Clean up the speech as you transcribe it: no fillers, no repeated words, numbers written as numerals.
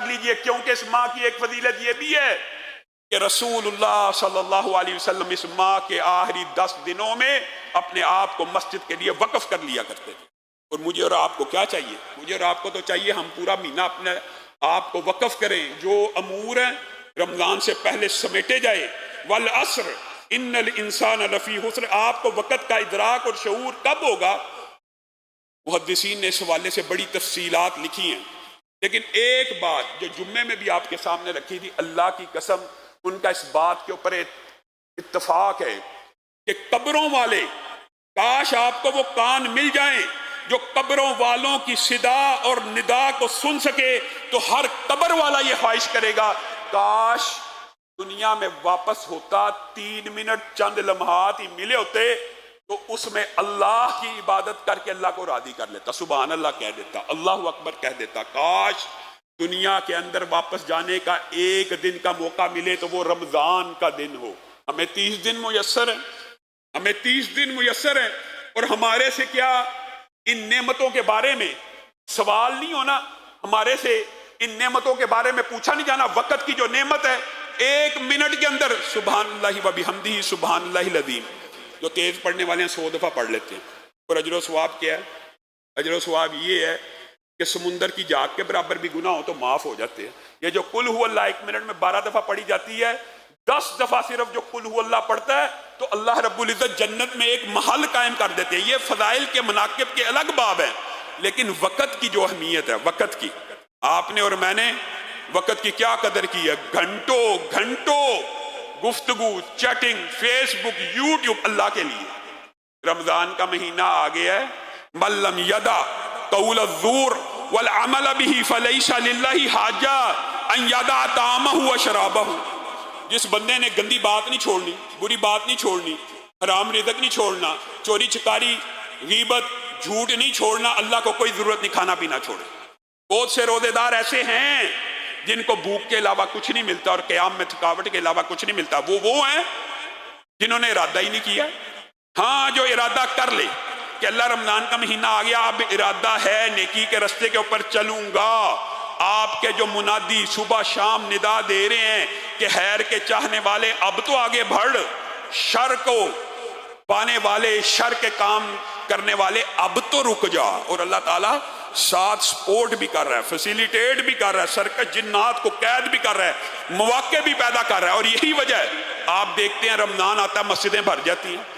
لیجئے، کیونکہ اس ماہ کی ایک فضیلت یہ بھی ہے کہ رسول اللہ صلی اللہ علیہ وسلم اس ماہ کے آخری 10 دنوں میں اپنے آپ کو مسجد کے لیے وقف کر لیا کرتے تھے۔ اور مجھے اور آپ کو کیا چاہیے؟ مجھے اور آپ کو تو چاہیے ہم پورا مہینہ اپنے آپ کو وقف کریں، جو امور ہیں رمضان سے پہلے سمیٹے جائے۔ والعصر ان الانسان لفی خسر، آپ کو وقت کا ادراک اور شعور کب ہوگا؟ محدثین نے اس حوالے سے بڑی تفصیلات لکھی ہیں، لیکن ایک بات جو جمعے میں بھی آپ کے سامنے رکھی تھی، اللہ کی قسم ان کا اس بات کے اوپر اتفاق ہے کہ قبروں والے، کاش آپ کو وہ کان مل جائیں جو قبروں والوں کی صدا اور ندا کو سن سکے، تو ہر قبر والا یہ خواہش کرے گا کاش دنیا میں واپس ہوتا، 3 منٹ چند لمحات ہی ملے ہوتے تو اس میں اللہ کی عبادت کر کے اللہ کو راضی کر لیتا، سبحان اللہ کہہ دیتا، اللہ اکبر کہہ دیتا۔ کاش دنیا کے اندر واپس جانے کا ایک دن کا موقع ملے تو وہ رمضان کا دن ہو۔ ہمیں 30 دن میسر ہیں، ہمیں 30 دن میسر ہیں، اور ہمارے سے کیا ان نعمتوں کے بارے میں سوال نہیں ہونا، ہمارے سے ان نعمتوں کے بارے میں پوچھا نہیں جانا۔ وقت کی جو نعمت ہے، 1 منٹ کے اندر سبحان اللہ و بحمدہ سبحان اللہ العظیم، جو تیز پڑھنے والے ہیں 100 دفعہ پڑھ لیتے ہیں۔ اور اجر و ثواب کیا ہے؟ اجر و ثواب یہ ہے کہ سمندر کی جھاگ کے برابر بھی گناہ ہو تو معاف ہو جاتے ہیں۔ یہ جو قل ہو اللہ 1 منٹ میں 12 دفعہ پڑھی جاتی ہے، 10 دفعہ صرف جو قل ہو اللہ پڑھتا ہے تو اللہ رب العزت جنت میں ایک محل قائم کر دیتے ہیں۔ یہ فضائل کے مناقب کے الگ باب ہیں، لیکن وقت کی جو اہمیت ہے، وقت کی، آپ نے اور میں نے وقت کی کیا قدر کی ہے؟ گھنٹوں گھنٹوں گفتگو، چیٹنگ، فیس بک، یوٹیوب اللہ کے لیے۔ رمضان کا مہینہ آ گیا ہے، من لم یدع قول الزور والعمل به فلیس للہ حاجہ ان یدع طعامہ وشرابہ۔ جس بندے نے گندی بات نہیں چھوڑنی، بری بات نہیں چھوڑنی، حرام رزق نہیں چھوڑنا، چوری چکاری، غیبت، جھوٹ نہیں چھوڑنا، اللہ کو کوئی ضرورت نہیں کھانا پینا چھوڑے۔ بہت سے روزے دار ایسے ہیں جن کو بھوک کے علاوہ کچھ نہیں ملتا اور قیام میں تھکاوٹ کے علاوہ کچھ نہیں ملتا۔ وہ ہیں جنہوں نے ارادہ ہی نہیں کیا۔ ہاں، جو ارادہ کر لے کہ اللہ رمضان کا مہینہ آ گیا، اب ارادہ ہے نیکی کے رستے کے اوپر چلوں گا۔ آپ کے جو منادی صبح شام ندا دے رہے ہیں کہ خیر کے چاہنے والے اب تو آگے بڑھ، شر کو پانے والے، شر کے کام کرنے والے اب تو رک جا۔ اور اللہ تعالیٰ ساتھ سپورٹ بھی کر رہا ہے، فیسیلیٹیٹ بھی کر رہا ہے، سرکش جنات کو قید بھی کر رہا ہے، مواقع بھی پیدا کر رہا ہے۔ اور یہی وجہ ہے آپ دیکھتے ہیں رمضان آتا ہے مسجدیں بھر جاتی ہیں،